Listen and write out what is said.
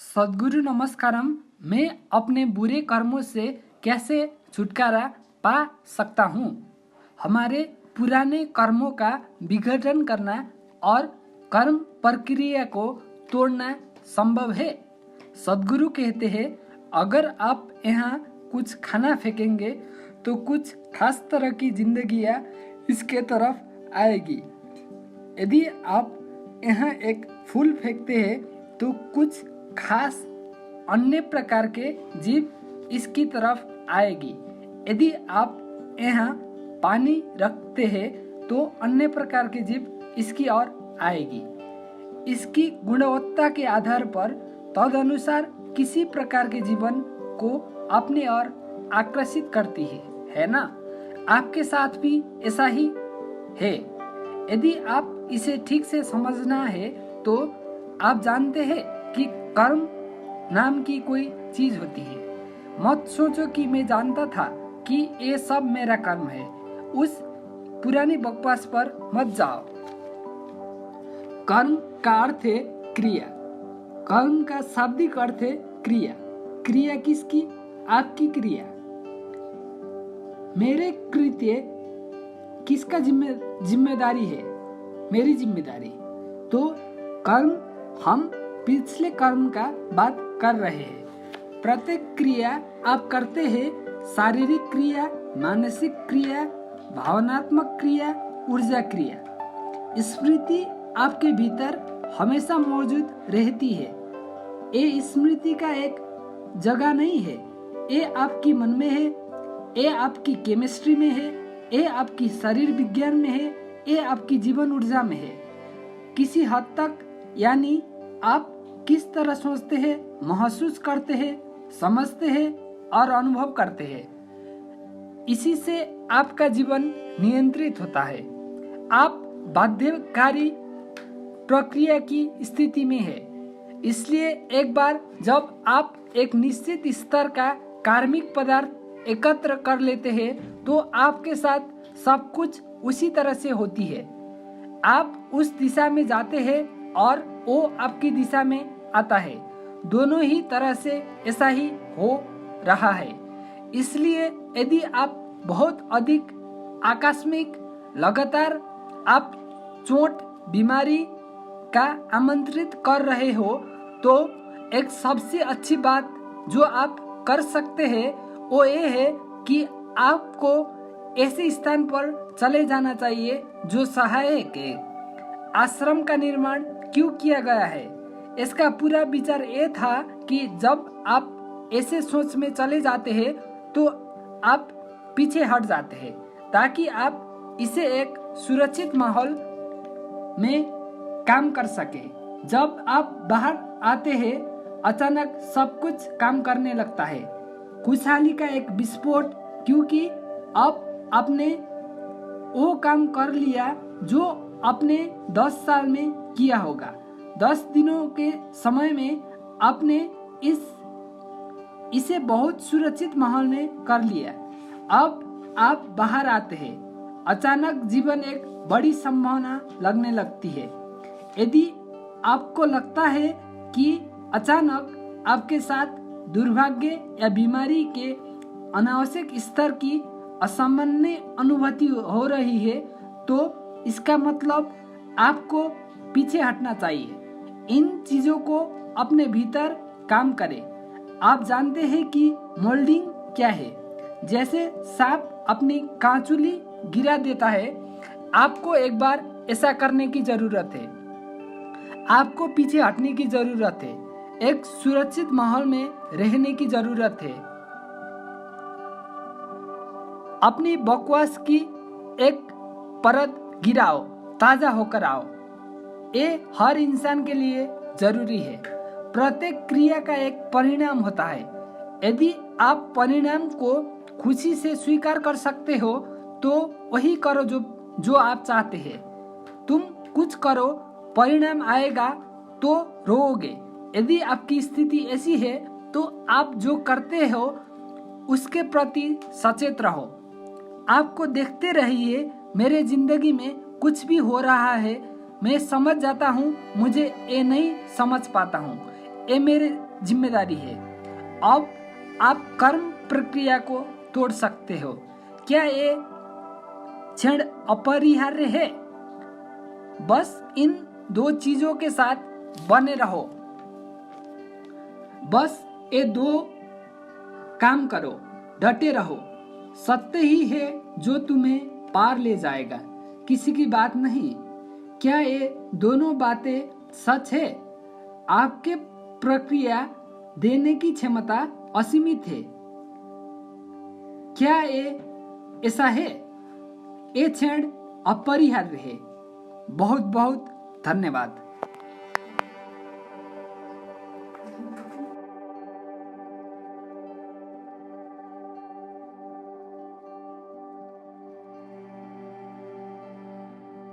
सद्गुरु नमस्कारम। मैं अपने बुरे कर्मों से कैसे छुटकारा पा सकता हूँ। हमारे पुराने कर्मों का विघटन करना और कर्म प्रक्रिया को तोड़ना संभव है। सद्गुरु कहते हैं, अगर आप यहाँ कुछ खाना फेंकेंगे तो कुछ खास तरह की जिंदगियाँ इसके तरफ आएगी। यदि आप यहाँ एक फूल फेंकते हैं तो कुछ खास अन्य प्रकार के जीव इसकी तरफ आएगी। यदि आप यहाँ पानी रखते हैं तो अन्य प्रकार के जीव इसकी ओर आएगी। इसकी गुणवत्ता के आधार पर तदनुसार किसी प्रकार के जीवन को अपने ओर आकर्षित करती है ना। आपके साथ भी ऐसा ही है। यदि आप इसे ठीक से समझना है तो आप जानते हैं कि कर्म नाम की कोई चीज होती है। मत सोचो कि मैं जानता था कि ये सब मेरा कर्म है। उस पुरानी बकवास पर मत जाओ। कर्म का अर्थ है क्रिया। कर्म का शाब्दिक अर्थ है क्रिया। क्रिया किसकी? आपकी क्रिया। मेरे कृत्य किसका जिम्मेदारी है? मेरी जिम्मेदारी। तो कर्म, हम पिछले कर्म का बात कर रहे हैं। प्रत्येक क्रिया आप करते हैं, शारीरिक क्रिया, मानसिक क्रिया, भावनात्मक क्रिया, ऊर्जा क्रिया। स्मृति आपके भीतर हमेशा मौजूद रहती है। ये स्मृति का एक जगह नहीं है। ये आपकी मन में है, ये आपकी केमिस्ट्री में है, ये आपकी शरीर विज्ञान में है, ये आपकी जीवन ऊर्जा में है। किसी हद तक, यानी आप किस तरह सोचते हैं, महसूस करते हैं, समझते हैं और अनुभव करते हैं, इसी से आपका जीवन नियंत्रित होता है। आप बाध्यकारी प्रक्रिया की स्थिति में है। इसलिए एक बार जब आप एक निश्चित स्तर का कार्मिक पदार्थ एकत्र कर लेते हैं तो आपके साथ सब कुछ उसी तरह से होती है। आप उस दिशा में जाते हैं और वो आपकी दिशा में आता है। दोनों ही तरह से ऐसा ही हो रहा है। इसलिए यदि आप बहुत अधिक आकस्मिक, लगातार आप चोट, बीमारी का आमंत्रित कर रहे हो तो एक सबसे अच्छी बात जो आप कर सकते हैं वो ये है कि आपको ऐसे स्थान पर चले जाना चाहिए जो सहायक है। आश्रम का निर्माण क्यों किया गया है? इसका पूरा विचार ये था कि जब आप ऐसे सोच में चले जाते हैं तो आप पीछे हट जाते हैं ताकि आप इसे एक सुरक्षित माहौल में काम कर सके। जब आप बाहर आते हैं अचानक सब कुछ काम करने लगता है। खुशहाली का एक विस्फोट, क्योंकि अब आपने वो काम कर लिया जो आपने 10 साल में किया होगा। 10 दिनों के समय में आपने इसे बहुत सुरक्षित माहौल में कर लिया। अब आप बाहर आते हैं, अचानक जीवन एक बड़ी संभावना लगने लगती है। यदि आपको लगता है कि अचानक आपके साथ दुर्भाग्य या बीमारी के अनावश्यक स्तर की असामान्य अनुभूति हो रही है तो इसका मतलब आपको पीछे हटना चाहिए। इन चीजों को अपने भीतर काम करें। आप जानते हैं कि मोल्डिंग क्या है। जैसे सांप अपनी कांचुली गिरा देता है, आपको एक बार ऐसा करने की जरूरत है। आपको पीछे हटने की जरूरत है। एक सुरक्षित माहौल में रहने की जरूरत है। अपनी बकवास की एक परत गिराओ, ताजा होकर आओ। ये हर इंसान के लिए जरूरी है। प्रत्येक क्रिया का एक परिणाम होता है। यदि आप परिणाम को खुशी से स्वीकार कर सकते हो तो वही करो जो आप चाहते हैं। तुम कुछ करो, परिणाम आएगा तो रोओगे। यदि आपकी स्थिति ऐसी है तो आप जो करते हो उसके प्रति सचेत रहो। आपको देखते रहिए, मेरे जिंदगी में कुछ भी हो रहा है, मैं समझ जाता हूँ, मुझे ये नहीं समझ पाता हूँ, ये मेरे जिम्मेदारी है। अब आप कर्म प्रक्रिया को तोड़ सकते हो। क्या ये क्षण अपरिहार्य है? बस इन दो चीजों के साथ बने रहो। बस ये दो काम करो, डटे रहो। सत्य ही है जो तुम्हें पार ले जाएगा, किसी की बात नहीं। क्या ये दोनों बातें सच है? आपके प्रक्रिया देने की क्षमता असीमित है। क्या ये ऐसा है? ये क्षण अपरिहार्य है। बहुत बहुत धन्यवाद।